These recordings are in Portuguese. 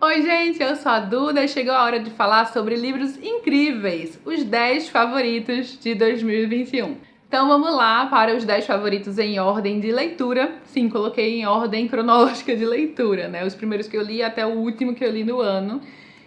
Oi gente, eu sou a Duda e chegou a hora de falar sobre livros incríveis, os 10 favoritos de 2021. Então vamos lá para os 10 favoritos em ordem de leitura. Sim, coloquei em ordem cronológica de leitura, né? Os primeiros que eu li até o último que eu li no ano.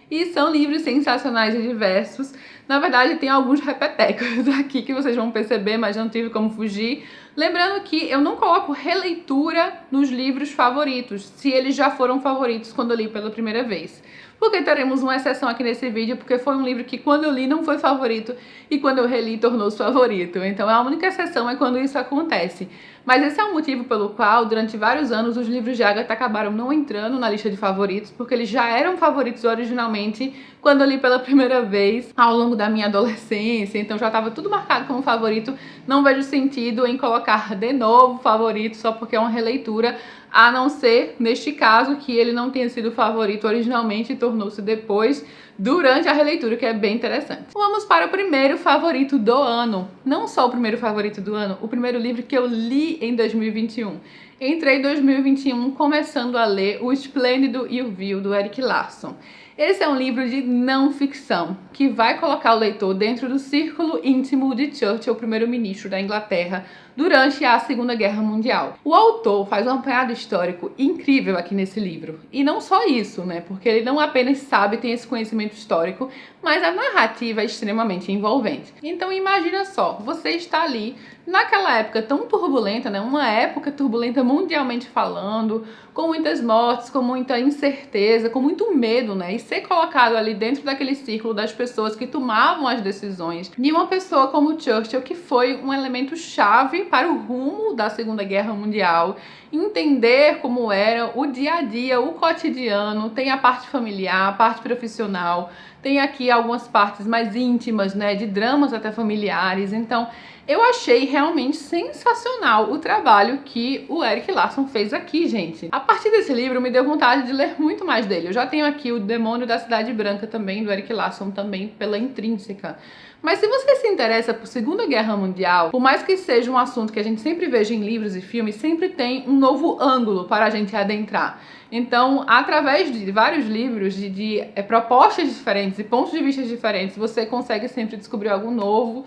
E são livros sensacionais e diversos. Na verdade, tem alguns repetecos aqui que vocês vão perceber, mas não tive como fugir. Lembrando que eu não coloco releitura nos livros favoritos, se eles já foram favoritos quando eu li pela primeira vez. Porque teremos uma exceção aqui nesse vídeo, porque foi um livro que quando eu li não foi favorito e quando eu reli tornou-se favorito. Então a única exceção é quando isso acontece. Mas esse é o motivo pelo qual, durante vários anos, os livros de Agatha acabaram não entrando na lista de favoritos, porque eles já eram favoritos originalmente quando eu li pela primeira vez ao longo da minha adolescência, então já estava tudo marcado como favorito. Não vejo sentido em colocar de novo favorito só porque é uma releitura, a não ser, neste caso, que ele não tenha sido favorito originalmente e tornou-se depois, durante a releitura, que é bem interessante. Vamos para o primeiro favorito do ano. Não só o primeiro favorito do ano, o primeiro livro que eu li em 2021. Entrei em 2021 começando a ler O Esplêndido e o Vil, do Erik Larson. Esse é um livro de não ficção, que vai colocar o leitor dentro do círculo íntimo de Churchill, o primeiro-ministro da Inglaterra, durante a Segunda Guerra Mundial. O autor faz um apanhado histórico incrível aqui nesse livro. E não só isso, né? Porque ele não apenas sabe, tem esse conhecimento histórico, mas a narrativa é extremamente envolvente. Então imagina só, você está ali naquela época tão turbulenta, né? Uma época turbulenta mundialmente falando, com muitas mortes, com muita incerteza, com muito medo, né? E ser colocado ali dentro daquele círculo das pessoas que tomavam as decisões de uma pessoa como Churchill, que foi um elemento chave para o rumo da Segunda Guerra Mundial, entender como era o dia a dia, o cotidiano, tem a parte familiar, a parte profissional, tem aqui algumas partes mais íntimas, né, de dramas até familiares. Então eu achei realmente sensacional o trabalho que o Erik Larson fez aqui, gente. A partir desse livro me deu vontade de ler muito mais dele. Eu já tenho aqui O Demônio da Cidade Branca também, do Erik Larson, também pela Intrínseca. Mas se você se interessa por Segunda Guerra Mundial, por mais que seja um assunto que a gente sempre veja em livros e filmes, sempre tem um novo ângulo para a gente adentrar. Então, através de vários livros, de propostas diferentes e pontos de vista diferentes, você consegue sempre descobrir algo novo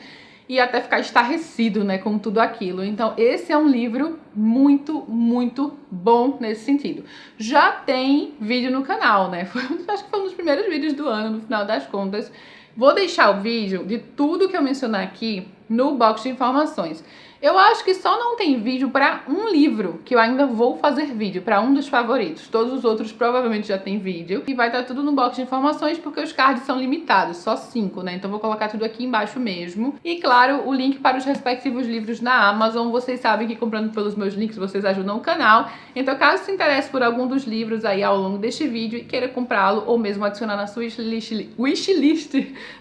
e até ficar estarrecido, né, com tudo aquilo. Então, esse é um livro muito, muito bom nesse sentido. Já tem vídeo no canal, né? Acho que foi um dos primeiros vídeos do ano, no final das contas. Vou deixar o vídeo de tudo que eu mencionar aqui no box de informações. Eu acho que só não tem vídeo para um livro, que eu ainda vou fazer vídeo, para um dos favoritos. Todos os outros provavelmente já tem vídeo. E vai estar tudo no box de informações, porque os cards são limitados, só 5, né? Então vou colocar tudo aqui embaixo mesmo. E claro, o link para os respectivos livros na Amazon. Vocês sabem que comprando pelos meus links, vocês ajudam o canal. Então caso se interesse por algum dos livros aí ao longo deste vídeo e queira comprá-lo, ou mesmo adicionar na sua wishlist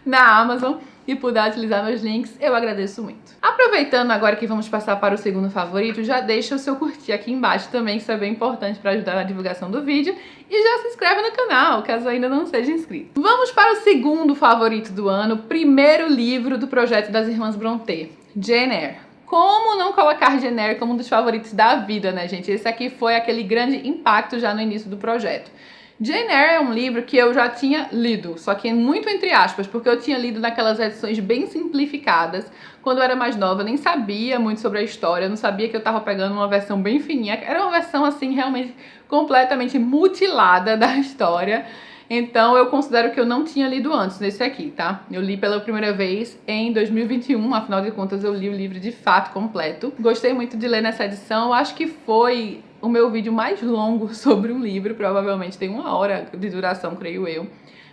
na Amazon, e puder utilizar meus links, eu agradeço muito. Aproveitando agora que vamos passar para o segundo favorito, já deixa o seu curtir aqui embaixo também, isso é bem importante para ajudar na divulgação do vídeo, e já se inscreve no canal, caso ainda não seja inscrito. Vamos para o segundo favorito do ano, primeiro livro do projeto das Irmãs Brontë, Jane Eyre. Como não colocar Jane Eyre como um dos favoritos da vida, né, gente? Esse aqui foi aquele grande impacto já no início do projeto. Jane Eyre é um livro que eu já tinha lido, só que muito entre aspas, porque eu tinha lido naquelas edições bem simplificadas. Quando eu era mais nova, eu nem sabia muito sobre a história, eu não sabia que eu tava pegando uma versão bem fininha. Era uma versão, assim, realmente completamente mutilada da história. Então eu considero que eu não tinha lido antes desse aqui, tá? Eu li pela primeira vez em 2021, afinal de contas eu li o livro de fato completo. Gostei muito de ler nessa edição, acho que foi o meu vídeo mais longo sobre um livro, provavelmente tem 1 hora de duração, creio eu.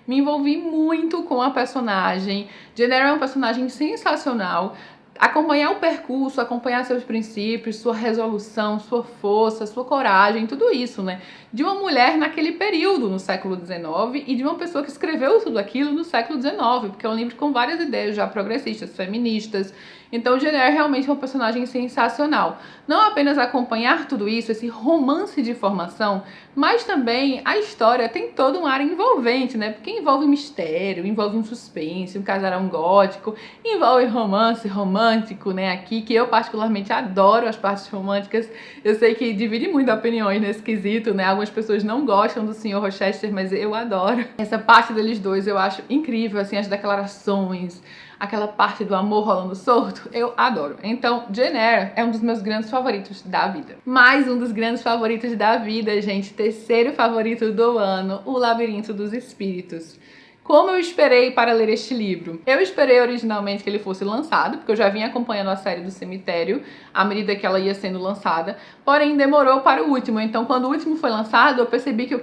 Me envolvi muito com a personagem. Jane Eyre é um personagem sensacional. Acompanhar o percurso, acompanhar seus princípios, sua resolução, sua força, sua coragem, tudo isso, né? De uma mulher naquele período, no século XIX, e de uma pessoa que escreveu tudo aquilo no século XIX, porque é um livro com várias ideias já progressistas, feministas, Então Jane Eyre realmente é uma personagem sensacional. Não apenas acompanhar tudo isso, esse romance de formação, mas também a história tem todo um ar envolvente, né? Porque envolve mistério, envolve um suspense, um casarão gótico, envolve romance romântico, né? Aqui, que eu particularmente adoro as partes românticas. Eu sei que divide muito opiniões nesse quesito, né? Algumas pessoas não gostam do Sr. Rochester, mas eu adoro. Essa parte deles dois eu acho incrível, assim, as declarações, aquela parte do amor rolando solto, eu adoro. Então, Jane Eyre é um dos meus grandes favoritos da vida. Mais um dos grandes favoritos da vida, gente. Terceiro favorito do ano, O Labirinto dos Espíritos. Como eu esperei para ler este livro? Eu esperei originalmente que ele fosse lançado, porque eu já vinha acompanhando a série do Cemitério à medida que ela ia sendo lançada, porém demorou para o último. Então, quando o último foi lançado, eu percebi que eu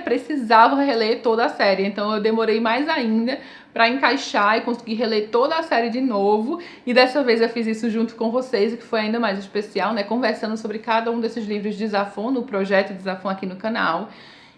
precisava reler toda a série. Então, eu demorei mais ainda para encaixar e conseguir reler toda a série de novo. E dessa vez eu fiz isso junto com vocês, o que foi ainda mais especial, né? Conversando sobre cada um desses livros de Zafon, no projeto de Zafon aqui no canal.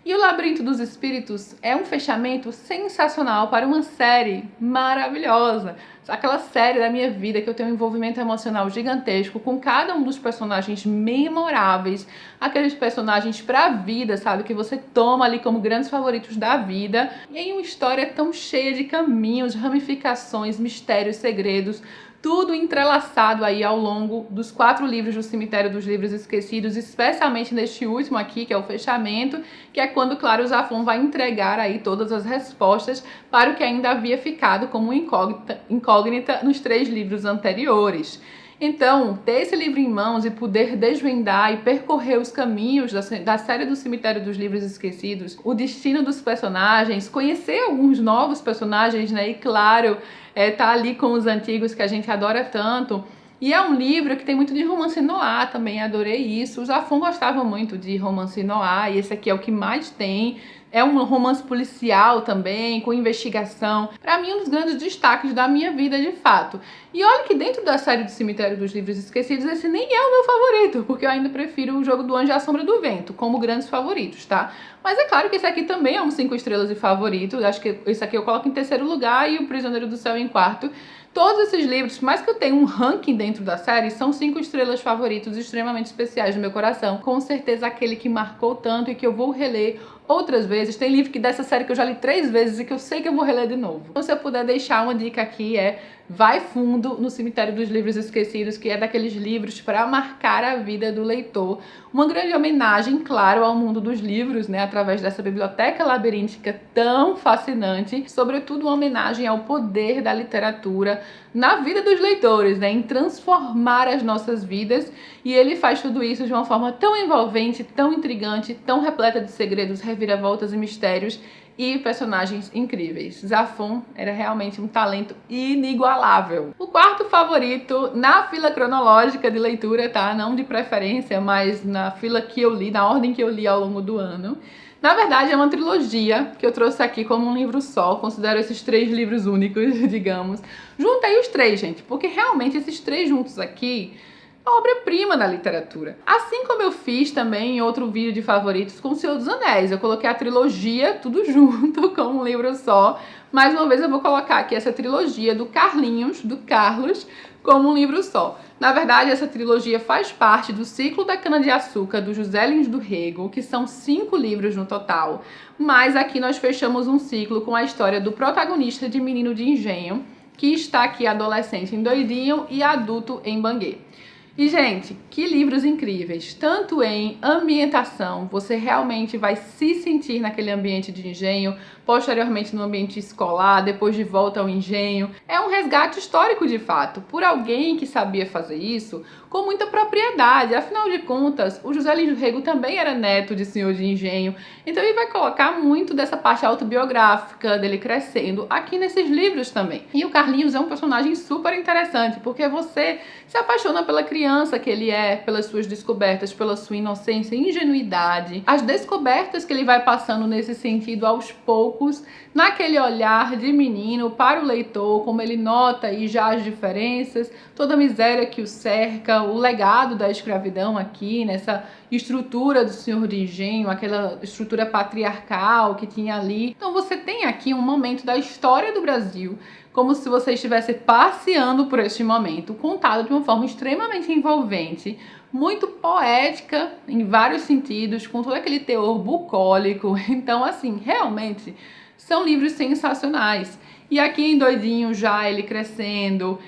E O Labirinto dos Espíritos é um fechamento sensacional para uma série maravilhosa. Aquela série da minha vida que eu tenho um envolvimento emocional gigantesco com cada um dos personagens memoráveis, aqueles personagens pra vida, sabe? Que você toma ali como grandes favoritos da vida. E em uma história tão cheia de caminhos, ramificações, mistérios, segredos, tudo entrelaçado aí ao longo dos 4 livros do Cemitério dos Livros Esquecidos, especialmente neste último aqui, que é o fechamento, que é quando, claro, o Zafon vai entregar aí todas as respostas para o que ainda havia ficado como incógnita nos 3 livros anteriores. Então, ter esse livro em mãos e poder desvendar e percorrer os caminhos da série do Cemitério dos Livros Esquecidos, o destino dos personagens, conhecer alguns novos personagens, né? E claro, tá ali com os antigos que a gente adora tanto. E é um livro que tem muito de romance noir também, adorei isso. O Zafon gostava muito de romance noir e esse aqui é o que mais tem. É um romance policial também, com investigação. Pra mim, um dos grandes destaques da minha vida, de fato. E olha que dentro da série do Cemitério dos Livros Esquecidos, esse nem é o meu favorito, porque eu ainda prefiro O Jogo do Anjo e a Sombra do Vento, como grandes favoritos, tá? Mas é claro que esse aqui também é um 5 estrelas de favorito. Acho que esse aqui eu coloco em terceiro lugar e O Prisioneiro do Céu em quarto. Todos esses livros, por mais que eu tenha um ranking dentro da série, são 5 estrelas favoritos extremamente especiais no meu coração. Com certeza aquele que marcou tanto e que eu vou reler outras vezes. Tem livro dessa série que eu já li 3 vezes e que eu sei que eu vou reler de novo. Então, se eu puder deixar uma dica aqui vai fundo no Cemitério dos Livros Esquecidos, que é daqueles livros para marcar a vida do leitor. Uma grande homenagem, claro, ao mundo dos livros, né, através dessa biblioteca labiríntica tão fascinante. Sobretudo uma homenagem ao poder da literatura na vida dos leitores, né, em transformar as nossas vidas. E ele faz tudo isso de uma forma tão envolvente, tão intrigante, tão repleta de segredos, reviravoltas e mistérios e personagens incríveis. Zafon era realmente um talento inigualável. O quarto favorito na fila cronológica de leitura, tá? Não de preferência, mas na fila que eu li, na ordem que eu li ao longo do ano. Na verdade, é uma trilogia que eu trouxe aqui como um livro só. Considero esses 3 livros únicos, digamos. Juntei os 3, gente, porque realmente esses 3 juntos aqui obra-prima da literatura. Assim como eu fiz também em outro vídeo de favoritos com O Senhor dos Anéis. Eu coloquei a trilogia tudo junto como um livro só. Mais uma vez eu vou colocar aqui essa trilogia do Carlos, como um livro só. Na verdade, essa trilogia faz parte do Ciclo da Cana-de-Açúcar, do José Lins do Rego, que são 5 livros no total. Mas aqui nós fechamos um ciclo com a história do protagonista de Menino de Engenho, que está aqui adolescente em Doidinho e adulto em Banguê. E, gente, que livros incríveis, tanto em ambientação, você realmente vai se sentir naquele ambiente de engenho, posteriormente no ambiente escolar, depois de volta ao engenho. É um resgate histórico, de fato, por alguém que sabia fazer isso com muita propriedade. Afinal de contas, o José Lins do Rego também era neto de senhor de engenho, então ele vai colocar muito dessa parte autobiográfica dele crescendo aqui nesses livros também. E o Carlinhos é um personagem super interessante, porque você se apaixona pela criança que ele é, pelas suas descobertas, pela sua inocência e ingenuidade, as descobertas que ele vai passando nesse sentido aos poucos, naquele olhar de menino para o leitor, como ele nota aí já as diferenças, toda a miséria que o cerca, o legado da escravidão aqui, nessa estrutura do senhor de engenho, aquela estrutura patriarcal que tinha ali. Então você tem aqui um momento da história do Brasil, como se você estivesse passeando por este momento, contado de uma forma extremamente envolvente, muito poética em vários sentidos, com todo aquele teor bucólico. Então, assim, realmente são livros sensacionais. E aqui em Doidinho já ele crescendo,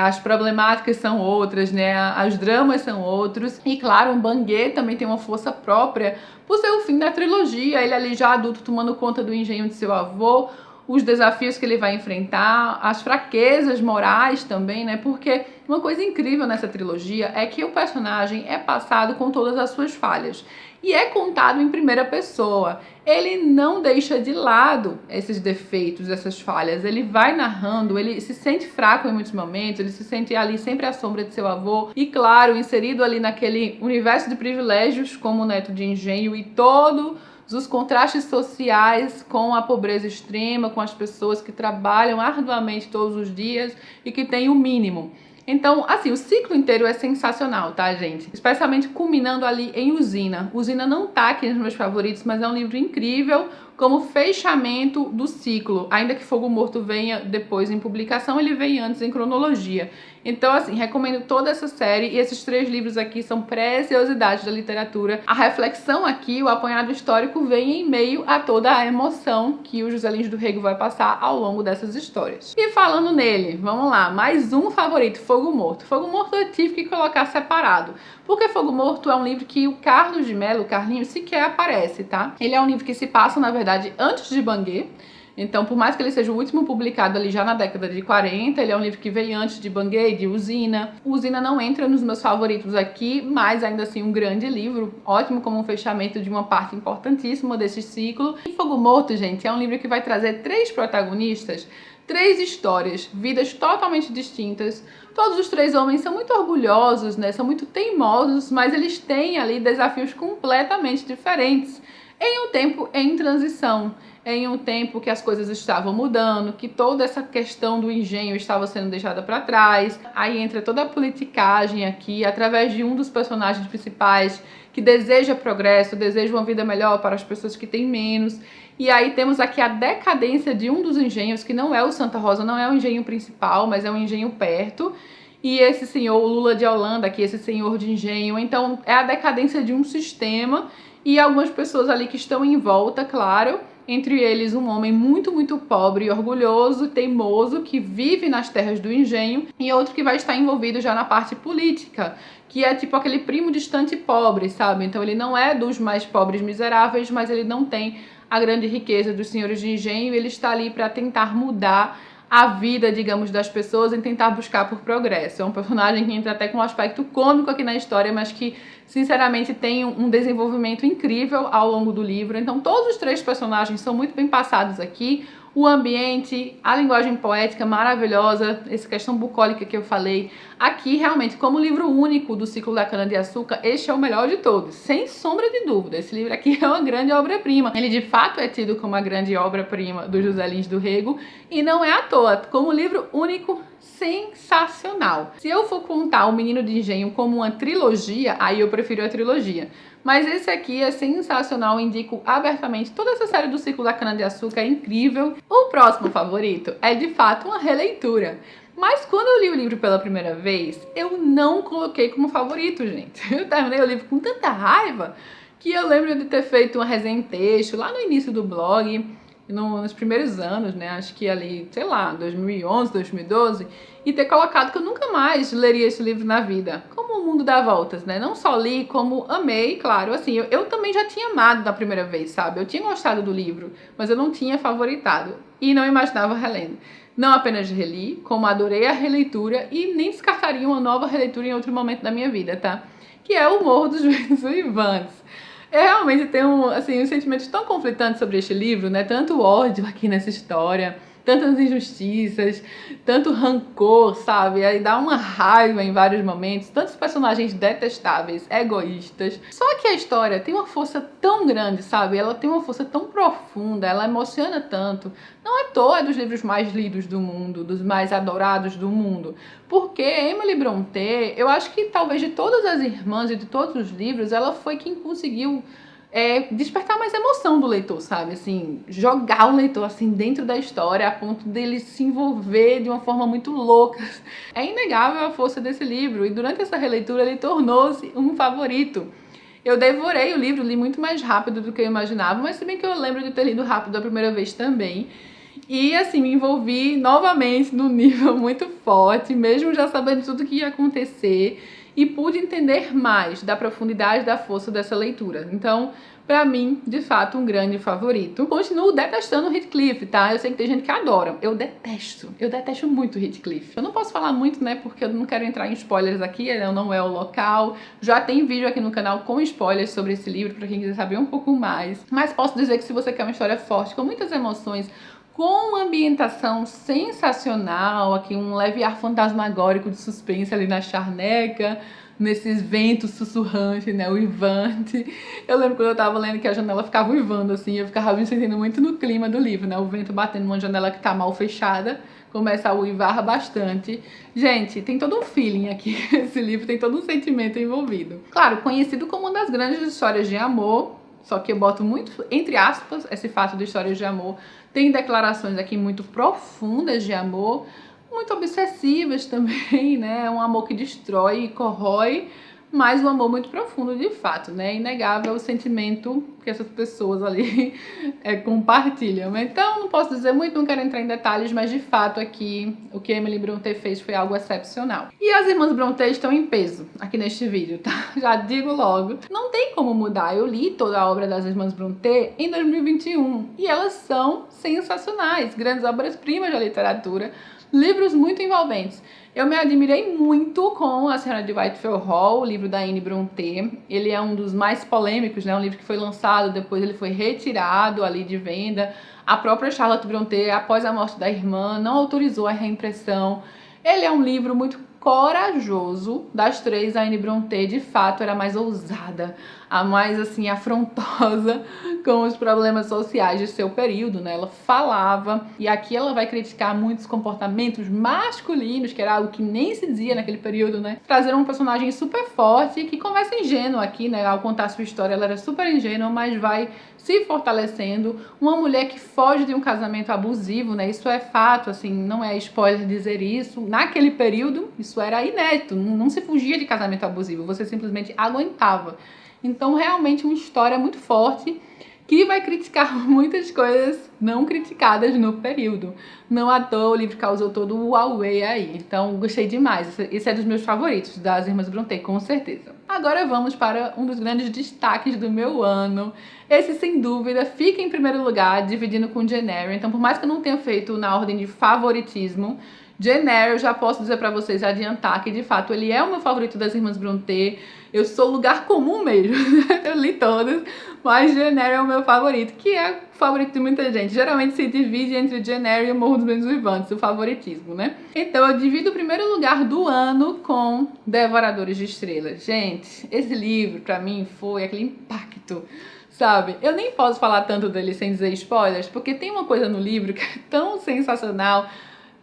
as problemáticas são outras, né? Os dramas são outros. E claro, um Banguê também tem uma força própria por ser o fim da trilogia, ele ali já adulto tomando conta do engenho de seu avô, os desafios que ele vai enfrentar, as fraquezas morais também, né? Porque uma coisa incrível nessa trilogia é que o personagem é passado com todas as suas falhas e é contado em primeira pessoa. Ele não deixa de lado esses defeitos, essas falhas. Ele vai narrando, ele se sente fraco em muitos momentos, ele se sente ali sempre à sombra de seu avô e, claro, inserido ali naquele universo de privilégios como neto de engenho e todo os contrastes sociais com a pobreza extrema, com as pessoas que trabalham arduamente todos os dias e que têm o mínimo. Então, assim, o ciclo inteiro é sensacional, tá, gente? Especialmente culminando ali em Usina. Usina não tá aqui nos meus favoritos, mas é um livro incrível como fechamento do ciclo. Ainda que Fogo Morto venha depois em publicação, ele vem antes em cronologia. Então, assim, recomendo toda essa série e esses 3 livros aqui são preciosidades da literatura. A reflexão aqui, o apanhado histórico, vem em meio a toda a emoção que o José Lins do Rego vai passar ao longo dessas histórias. E falando nele, vamos lá, mais um favorito, Fogo Morto. Fogo Morto eu tive que colocar separado, porque Fogo Morto é um livro que o Carlos de Mello, o Carlinhos, sequer aparece, tá? Ele é um livro que se passa, na verdade, antes de Banguê. Então, por mais que ele seja o último publicado ali já na década de 40, ele é um livro que veio antes de Banguê, de Usina. Usina não entra nos meus favoritos aqui, mas ainda assim um grande livro, ótimo como um fechamento de uma parte importantíssima desse ciclo. E Fogo Morto, gente, é um livro que vai trazer 3 protagonistas, 3 histórias, vidas totalmente distintas. Todos os 3 homens são muito orgulhosos, né? São muito teimosos, mas eles têm ali desafios completamente diferentes em um tempo em transição, em um tempo que as coisas estavam mudando, que toda essa questão do engenho estava sendo deixada para trás. Aí entra toda a politicagem aqui, através de um dos personagens principais que deseja progresso, deseja uma vida melhor para as pessoas que têm menos. E aí temos aqui a decadência de um dos engenhos, que não é o Santa Rosa, não é o engenho principal, mas é um engenho perto. E esse senhor, o Lula de Holanda aqui, esse senhor de engenho, então é a decadência de um sistema e algumas pessoas ali que estão em volta, claro, entre eles um homem muito, muito pobre, orgulhoso, teimoso, que vive nas terras do engenho, e outro que vai estar envolvido já na parte política, que é tipo aquele primo distante pobre, sabe? Então ele não é dos mais pobres miseráveis, mas ele não tem a grande riqueza dos senhores de engenho, ele está ali para tentar mudar a vida, digamos, das pessoas em tentar buscar por progresso. É um personagem que entra até com um aspecto cômico aqui na história, mas que, sinceramente, tem um desenvolvimento incrível ao longo do livro. Então, todos os 3 personagens são muito bem passados aqui. O ambiente, a linguagem poética maravilhosa, essa questão bucólica que eu falei. Aqui, realmente, como livro único do ciclo da cana-de-açúcar, este é o melhor de todos, sem sombra de dúvida. Esse livro aqui é uma grande obra-prima. Ele, de fato, é tido como uma grande obra-prima do José Lins do Rego, e não é à toa, como livro único, sensacional. Se eu for contar O Menino de Engenho como uma trilogia, aí eu prefiro a trilogia. Mas esse aqui é sensacional, indico abertamente. Toda essa série do ciclo da cana-de-açúcar é incrível. O próximo favorito é, de fato, uma releitura. Mas quando eu li o livro pela primeira vez, eu não coloquei como favorito, gente. Eu terminei o livro com tanta raiva que eu lembro de ter feito uma resenha em texto lá no início do blog, nos primeiros anos, né? Acho que ali, sei lá, 2011, 2012, e ter colocado que eu nunca mais leria esse livro na vida. Como o mundo dá voltas, né? Não só li, como amei, claro. Assim, eu também já tinha amado da primeira vez, sabe? Eu tinha gostado do livro, mas eu não tinha favoritado e não imaginava relendo. Não apenas reli, como adorei a releitura e nem descartaria uma nova releitura em outro momento da minha vida, tá? Que é O Morro dos Ventos Uivantes. Eu realmente tenho, assim, um sentimento tão conflitante sobre este livro, né? Tanto ódio aqui nessa história, tantas injustiças, tanto rancor, sabe? Aí dá uma raiva em vários momentos, tantos personagens detestáveis, egoístas. Só que a história tem uma força tão grande, sabe? Ela tem uma força tão profunda, ela emociona tanto. Não é à toa, é dos livros mais lidos do mundo, dos mais adorados do mundo. Porque Emily Brontë, eu acho que talvez de todas as irmãs e de todos os livros, ela foi quem conseguiu despertar mais emoção do leitor, sabe? Assim, jogar o leitor assim dentro da história a ponto dele se envolver de uma forma muito louca. É inegável a força desse livro e durante essa releitura ele tornou-se um favorito. Eu devorei o livro, li muito mais rápido do que eu imaginava, mas se bem que eu lembro de ter lido rápido a primeira vez também. E assim, me envolvi novamente num nível muito forte, mesmo já sabendo tudo que ia acontecer, e pude entender mais da profundidade da força dessa leitura. Então, pra mim, de fato, um grande favorito. Continuo detestando o Heathcliff, tá? Eu sei que tem gente que adora. Eu detesto muito o Heathcliff. Eu não posso falar muito, né, porque eu não quero entrar em spoilers aqui, não é o local. Já tem vídeo aqui no canal com spoilers sobre esse livro, pra quem quiser saber um pouco mais. Mas posso dizer que se você quer uma história forte, com muitas emoções, com uma ambientação sensacional, aqui um leve ar fantasmagórico de suspense ali na charneca, nesses ventos sussurrantes, né, uivante. Eu lembro quando eu tava lendo que a janela ficava uivando, assim, eu ficava me sentindo muito no clima do livro, né, o vento batendo numa janela que tá mal fechada, começa a uivar bastante. Gente, tem todo um feeling aqui, esse livro tem todo um sentimento envolvido. Claro, conhecido como uma das grandes histórias de amor, só que eu boto muito, entre aspas, esse fato de histórias de amor. Tem declarações aqui muito profundas de amor, muito obsessivas também, né? Um amor que destrói e corrói, mas um amor muito profundo de fato, né? É inegável o sentimento que essas pessoas ali compartilham. Então, não posso dizer muito, não quero entrar em detalhes, mas de fato aqui o que Emily Brontë fez foi algo excepcional. E as irmãs Brontë estão em peso aqui neste vídeo, tá? Já digo logo. Não tem como mudar. Eu li toda a obra das irmãs Brontë em 2021 e elas são sensacionais, grandes obras-primas da literatura, livros muito envolventes. Eu me admirei muito com A Senhora de Whitefell Hall, o livro da Anne Brontë. Ele é um dos mais polêmicos, né? Um livro que foi lançado, depois ele foi retirado ali de venda. A própria Charlotte Brontë, após a morte da irmã, não autorizou a reimpressão. Ele é um livro muito corajoso. Das três, a Anne Brontë, de fato, era a mais ousada, a mais, assim, afrontosa com os problemas sociais de seu período, né? Ela falava, e aqui ela vai criticar muitos comportamentos masculinos, que era algo que nem se dizia naquele período, né? Trazer um personagem super forte, que começa ingênua aqui, né? Ao contar sua história, ela era super ingênua, mas vai se fortalecendo. Uma mulher que foge de um casamento abusivo, né? Isso é fato, assim, não é spoiler dizer isso. Naquele período, isso era inédito, não se fugia de casamento abusivo, você simplesmente aguentava. Então, realmente, uma história muito forte que vai criticar muitas coisas não criticadas no período. Não à toa, o livro causou todo o auê aí. Então, gostei demais. Esse é dos meus favoritos, das Irmãs Brontë, com certeza. Agora vamos para um dos grandes destaques do meu ano. Esse, sem dúvida, fica em primeiro lugar, dividindo com Jane Eyre. Então, por mais que eu não tenha feito na ordem de favoritismo, Jane Eyre, eu já posso dizer pra vocês, adiantar que de fato ele é o meu favorito das Irmãs Brontë. Eu sou lugar comum mesmo, eu li todas, mas Jane Eyre é o meu favorito, que é o favorito de muita gente. Geralmente se divide entre Jane Eyre e o Morro dos Ventos Vivantes, o favoritismo, né? Então eu divido o primeiro lugar do ano com Devoradores de Estrelas. Gente, esse livro pra mim foi aquele impacto, sabe? Eu nem posso falar tanto dele sem dizer spoilers, porque tem uma coisa no livro que é tão sensacional,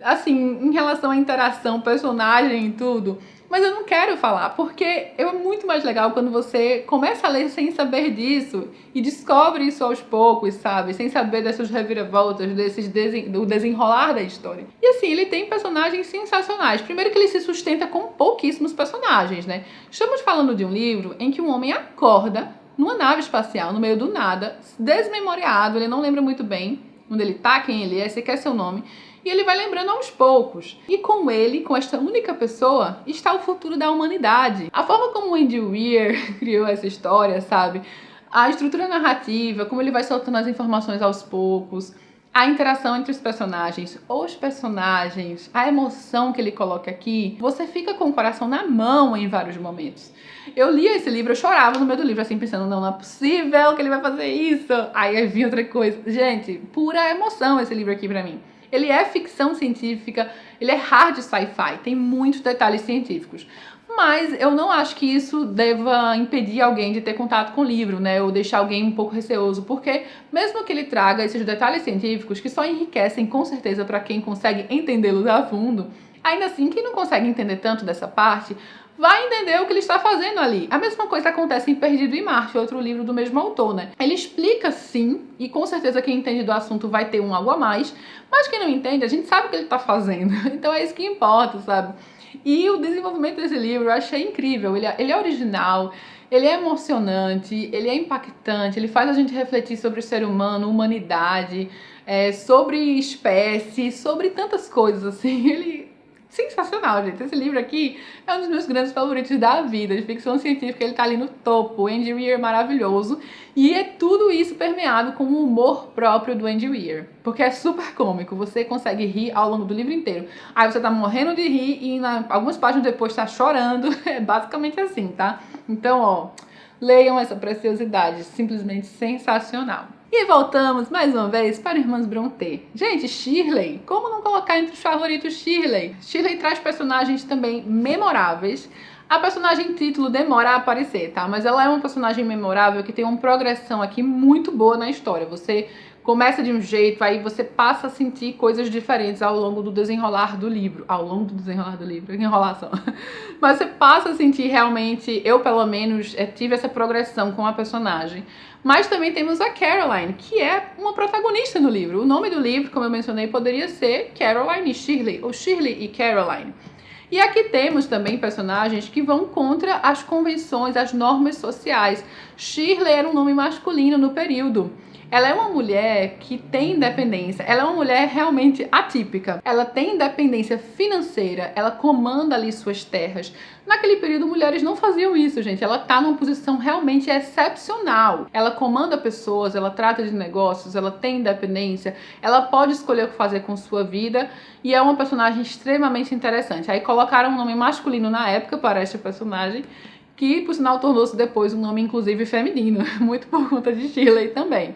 assim, em relação à interação, personagem e tudo, mas eu não quero falar, porque é muito mais legal quando você começa a ler sem saber disso e descobre isso aos poucos, sabe? Sem saber dessas reviravoltas, do desenrolar da história. E assim, ele tem personagens sensacionais. Primeiro que ele se sustenta com pouquíssimos personagens, né? Estamos falando de um livro em que um homem acorda numa nave espacial, no meio do nada, desmemoriado, ele não lembra muito bem onde ele tá, quem ele é, sequer seu nome, e ele vai lembrando aos poucos. E com ele, com esta única pessoa, está o futuro da humanidade. A forma como o Andy Weir criou essa história, sabe? A estrutura narrativa, como ele vai soltando as informações aos poucos, a interação entre os personagens, a emoção que ele coloca aqui, você fica com o coração na mão em vários momentos. Eu lia esse livro, eu chorava no meio do livro, assim, pensando, não é possível que ele vai fazer isso. Aí vinha outra coisa. Gente, pura emoção esse livro aqui pra mim. Ele é ficção científica, ele é hard sci-fi, tem muitos detalhes científicos. Mas eu não acho que isso deva impedir alguém de ter contato com o livro, né? Ou deixar alguém um pouco receoso, porque mesmo que ele traga esses detalhes científicos que só enriquecem com certeza para quem consegue entendê-los a fundo, ainda assim, quem não consegue entender tanto dessa parte, vai entender o que ele está fazendo ali. A mesma coisa acontece em Perdido em Marte, outro livro do mesmo autor, né? Ele explica sim, e com certeza quem entende do assunto vai ter um algo a mais, mas quem não entende, a gente sabe o que ele está fazendo. Então é isso que importa, sabe? E o desenvolvimento desse livro eu achei incrível. Ele é original, ele é emocionante, ele é impactante, ele faz a gente refletir sobre o ser humano, humanidade, sobre espécie, sobre tantas coisas, assim. Ele sensacional, gente. Esse livro aqui é um dos meus grandes favoritos da vida, de ficção científica. Ele tá ali no topo. O Andy Weir é maravilhoso. E é tudo isso permeado com o humor próprio do Andy Weir, porque é super cômico. Você consegue rir ao longo do livro inteiro. Aí você tá morrendo de rir e algumas páginas depois tá chorando. É basicamente assim, tá? Então, ó, leiam essa preciosidade. Simplesmente sensacional. E voltamos mais uma vez para Irmãs Brontë. Gente, Shirley, como não colocar entre os favoritos Shirley? Shirley traz personagens também memoráveis. A personagem título demora a aparecer, tá? Mas ela é uma personagem memorável que tem uma progressão aqui muito boa na história. Você começa de um jeito, aí você passa a sentir coisas diferentes ao longo do desenrolar do livro. Ao longo do desenrolar do livro, que enrolação. Mas você passa a sentir realmente, eu pelo menos tive essa progressão com a personagem. Mas também temos a Caroline, que é uma protagonista no livro. O nome do livro, como eu mencionei, poderia ser Caroline e Shirley, ou Shirley e Caroline. E aqui temos também personagens que vão contra as convenções, as normas sociais. Shirley era um nome masculino no período. Ela é uma mulher que tem independência, ela é uma mulher realmente atípica. Ela tem independência financeira, ela comanda ali suas terras. Naquele período, mulheres não faziam isso, gente. Ela tá numa posição realmente excepcional. Ela comanda pessoas, ela trata de negócios, ela tem independência, ela pode escolher o que fazer com sua vida e é uma personagem extremamente interessante. Aí colocaram um nome masculino na época para esta personagem, que por sinal tornou-se depois um nome inclusive feminino, muito por conta de Shirley também.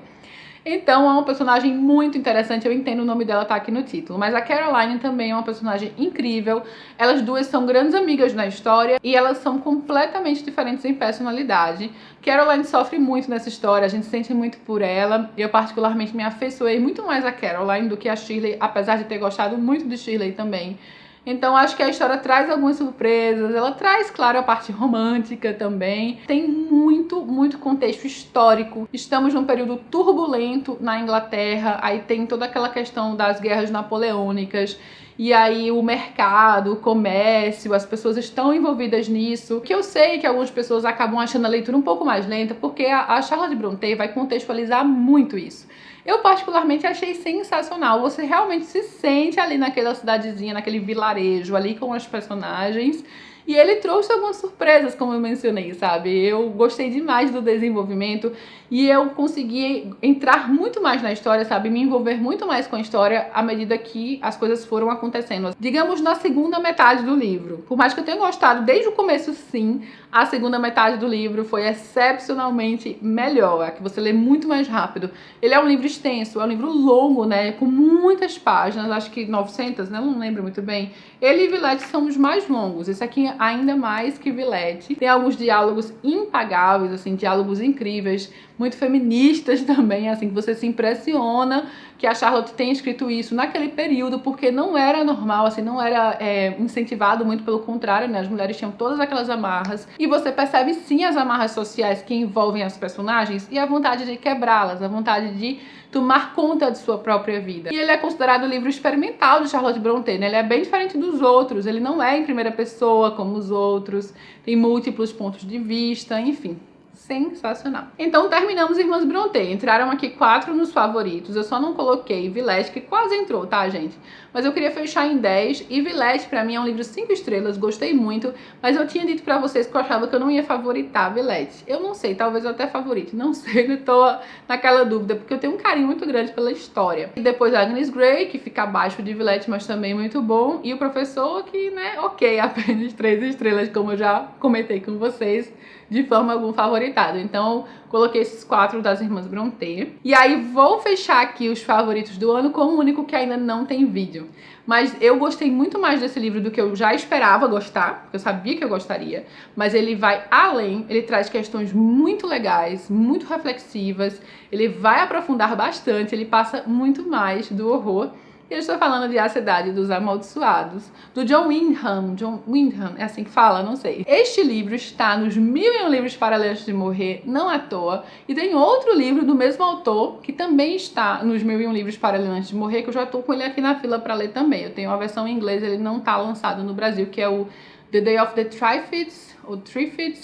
Então é uma personagem muito interessante, eu entendo o nome dela tá aqui no título, mas a Caroline também é uma personagem incrível. Elas duas são grandes amigas na história e elas são completamente diferentes em personalidade. Caroline sofre muito nessa história, a gente sente muito por ela. Eu particularmente me afeiçoei muito mais a Caroline do que a Shirley, apesar de ter gostado muito de Shirley também. Então acho que a história traz algumas surpresas, ela traz, claro, a parte romântica também. Tem muito contexto histórico. Estamos num período turbulento na Inglaterra, aí tem toda aquela questão das guerras napoleônicas. E aí o mercado, o comércio, as pessoas estão envolvidas nisso. Que eu sei que algumas pessoas acabam achando a leitura um pouco mais lenta, porque a Charlotte Brontë vai contextualizar muito isso. Eu particularmente achei sensacional. Você realmente se sente ali naquela cidadezinha, naquele vilarejo, ali com as personagens. E ele trouxe algumas surpresas, como eu mencionei, sabe? Eu gostei demais do desenvolvimento e eu consegui entrar muito mais na história, sabe? Me envolver muito mais com a história à medida que as coisas foram acontecendo. Digamos, na segunda metade do livro. Por mais que eu tenha gostado desde o começo, sim, a segunda metade do livro foi excepcionalmente melhor. É que você lê muito mais rápido. Ele é um livro extenso, é um livro longo, né? Com muitas páginas, acho que 900, né? Não lembro muito bem. Ele e Villette são os mais longos. Esse aqui ainda mais que Villette. Tem alguns diálogos impagáveis, assim, diálogos incríveis, muito feministas também, assim, que você se impressiona que a Charlotte tenha escrito isso naquele período, porque não era normal, assim, não era incentivado, muito pelo contrário, né? As mulheres tinham todas aquelas amarras, e você percebe sim as amarras sociais que envolvem as personagens e a vontade de quebrá-las, a vontade de tomar conta de sua própria vida. E ele é considerado o livro experimental de Charlotte Brontë, né? Ele é bem diferente dos outros, ele não é em primeira pessoa como os outros, tem múltiplos pontos de vista, enfim. Sensacional. Então terminamos Irmãs Brontë. Entraram aqui 4 nos favoritos. Eu só não coloquei Villette, que quase entrou, tá, gente? Mas eu queria fechar em 10. E Villette, pra mim, é um livro 5 estrelas. Gostei muito. Mas eu tinha dito pra vocês que eu achava que eu não ia favoritar Villette. Eu não sei, talvez eu até favorite. Não sei, ainda tô naquela dúvida. Porque eu tenho um carinho muito grande pela história. E depois Agnes Grey, que fica abaixo de Villette, mas também muito bom. E o Professor, que, né, ok, apenas 3 estrelas, como eu já comentei com vocês. de forma alguma favoritado. Então, coloquei esses 4 das Irmãs Brontë. E aí, vou fechar aqui os favoritos do ano com o único que ainda não tem vídeo. Mas eu gostei muito mais desse livro do que eu já esperava gostar, porque eu sabia que eu gostaria. Mas ele vai além, ele traz questões muito legais, muito reflexivas. Ele vai aprofundar bastante, ele passa muito mais do horror. E eu estou falando de A Cidade dos Amaldiçoados, do John Wyndham. John Wyndham, é assim que fala? Não sei. Este livro está nos 1001 Livros para Ler Antes de Morrer, não à toa. E tem outro livro do mesmo autor, que também está nos 1001 Livros para Ler Antes de Morrer, que eu já estou com ele aqui na fila para ler também. Eu tenho a versão em inglês, ele não está lançado no Brasil, que é o The Day of the Triffids, ou Triffids.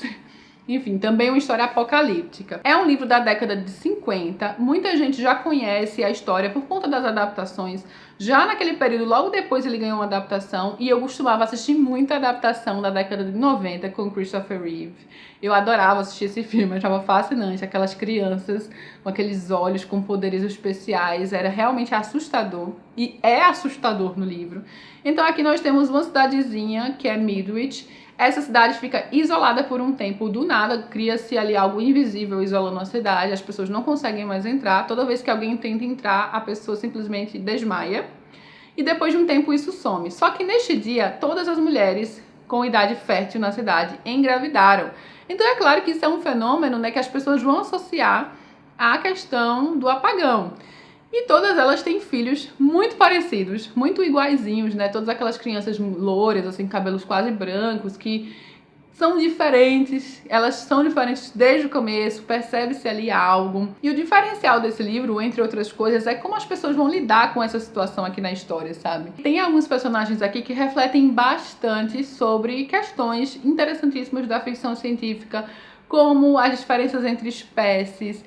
Enfim, também uma história apocalíptica. É um livro da década de 50, muita gente já conhece a história por conta das adaptações. Já naquele período, logo depois ele ganhou uma adaptação, e eu costumava assistir muita adaptação da década de 90 com Christopher Reeve. Eu adorava assistir esse filme, eu achava fascinante, aquelas crianças com aqueles olhos com poderes especiais, era realmente assustador, e é assustador no livro. Então aqui nós temos uma cidadezinha, que é Midwich. Essa cidade fica isolada por um tempo, do nada, cria-se ali algo invisível isolando a cidade, as pessoas não conseguem mais entrar, toda vez que alguém tenta entrar, a pessoa simplesmente desmaia, e depois de um tempo isso some. Só que neste dia, todas as mulheres com idade fértil na cidade engravidaram. Então é claro que isso é um fenômeno, né, que as pessoas vão associar à questão do apagão. E todas elas têm filhos muito parecidos, muito iguaizinhos, né? Todas aquelas crianças louras, assim, cabelos quase brancos, que são diferentes, elas são diferentes desde o começo, percebe-se ali algo. E o diferencial desse livro, entre outras coisas, é como as pessoas vão lidar com essa situação aqui na história, sabe? Tem alguns personagens aqui que refletem bastante sobre questões interessantíssimas da ficção científica, como as diferenças entre espécies,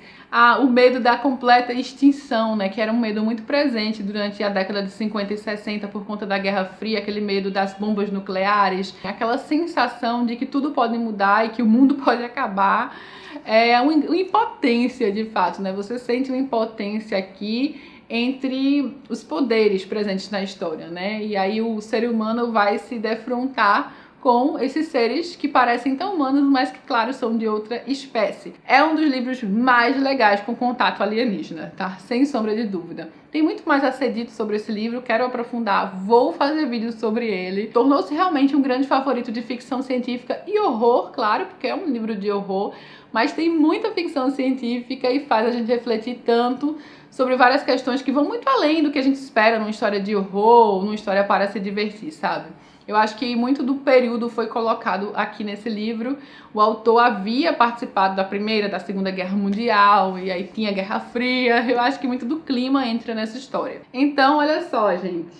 o medo da completa extinção, né, que era um medo muito presente durante a década de 50 e 60 por conta da Guerra Fria, aquele medo das bombas nucleares, aquela sensação de que tudo pode mudar e que o mundo pode acabar. É uma impotência, de fato, né? Você sente uma impotência aqui entre os poderes presentes na história, né? E aí o ser humano vai se defrontar com esses seres que parecem tão humanos, mas que, claro, são de outra espécie. É um dos livros mais legais com contato alienígena, tá? Sem sombra de dúvida. Tem muito mais a ser dito sobre esse livro, quero aprofundar, vou fazer vídeos sobre ele. Tornou-se realmente um grande favorito de ficção científica e horror, claro, porque é um livro de horror, mas tem muita ficção científica e faz a gente refletir tanto sobre várias questões que vão muito além do que a gente espera numa história de horror, numa história para se divertir, sabe? Eu acho que muito do período foi colocado aqui nesse livro. O autor havia participado da Primeira, da Segunda Guerra Mundial, e aí tinha Guerra Fria. Eu acho que muito do clima entra nessa história. Então, olha só, gente.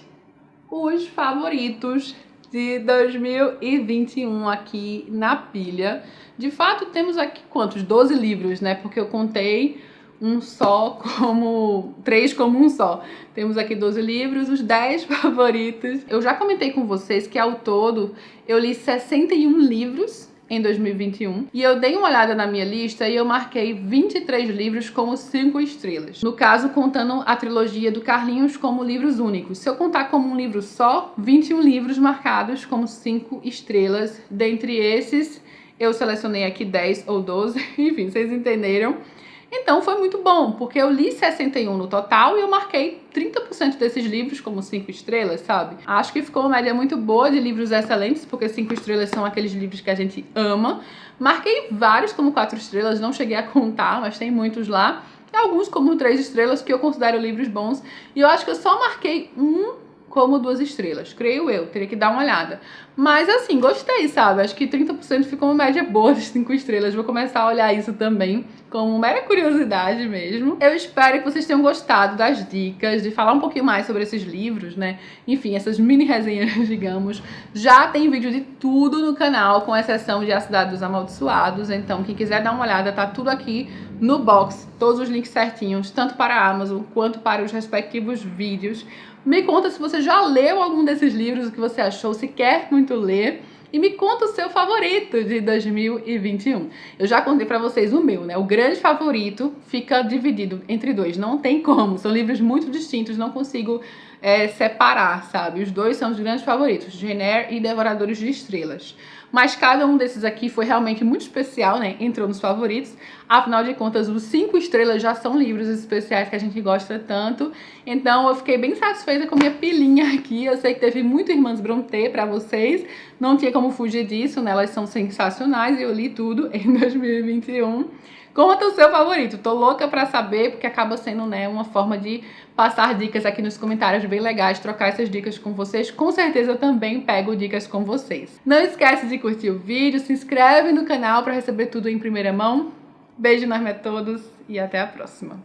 Os favoritos de 2021 aqui na pilha. De fato, temos aqui quantos? 12 livros, né? Porque eu contei três como um só. Temos aqui 12 livros, os 10 favoritos. Eu já comentei com vocês que ao todo eu li 61 livros em 2021 e eu dei uma olhada na minha lista e eu marquei 23 livros como 5 estrelas. No caso, contando a trilogia do Carlinhos como livros únicos. Se eu contar como um livro só, 21 livros marcados como 5 estrelas. Dentre esses, eu selecionei aqui 10 ou 12, enfim, vocês entenderam. Então foi muito bom, porque eu li 61 no total e eu marquei 30% desses livros como 5 estrelas, sabe? Acho que ficou uma média muito boa de livros excelentes, porque 5 estrelas são aqueles livros que a gente ama. Marquei vários como 4 estrelas, não cheguei a contar, mas tem muitos lá. E alguns como 3 estrelas, que eu considero livros bons. E eu acho que eu só marquei como 2 estrelas, creio eu, teria que dar uma olhada. Mas assim, gostei, sabe? Acho que 30% ficou uma média boa de 5 estrelas. Vou começar a olhar isso também como mera curiosidade mesmo. Eu espero que vocês tenham gostado das dicas, de falar um pouquinho mais sobre esses livros, né? Enfim, essas mini resenhas, digamos. Já tem vídeo de tudo no canal, com exceção de A Cidade dos Amaldiçoados. Então, quem quiser dar uma olhada, tá tudo aqui no box. Todos os links certinhos, tanto para a Amazon quanto para os respectivos vídeos. Me conta se você já leu algum desses livros, o que você achou, se quer muito ler. E me conta o seu favorito de 2021. Eu já contei pra vocês o meu, né? O grande favorito fica dividido entre dois, não tem como. São livros muito distintos, não consigo separar, sabe? Os dois são os grandes favoritos, Jane Eyre e Devoradores de Estrelas. Mas cada um desses aqui foi realmente muito especial, né? Entrou nos favoritos. Afinal de contas, os 5 estrelas já são livros especiais que a gente gosta tanto. Então eu fiquei bem satisfeita com a minha pilinha aqui. Eu sei que teve muito Irmãs Brontë pra vocês. Não tinha como fugir disso, né? Elas são sensacionais e eu li tudo em 2021. Conta o seu favorito, tô louca pra saber, porque acaba sendo, né, uma forma de passar dicas aqui nos comentários bem legais, trocar essas dicas com vocês. Com certeza eu também pego dicas com vocês. Não esquece de curtir o vídeo, se inscreve no canal pra receber tudo em primeira mão. Beijo enorme a todos e até a próxima.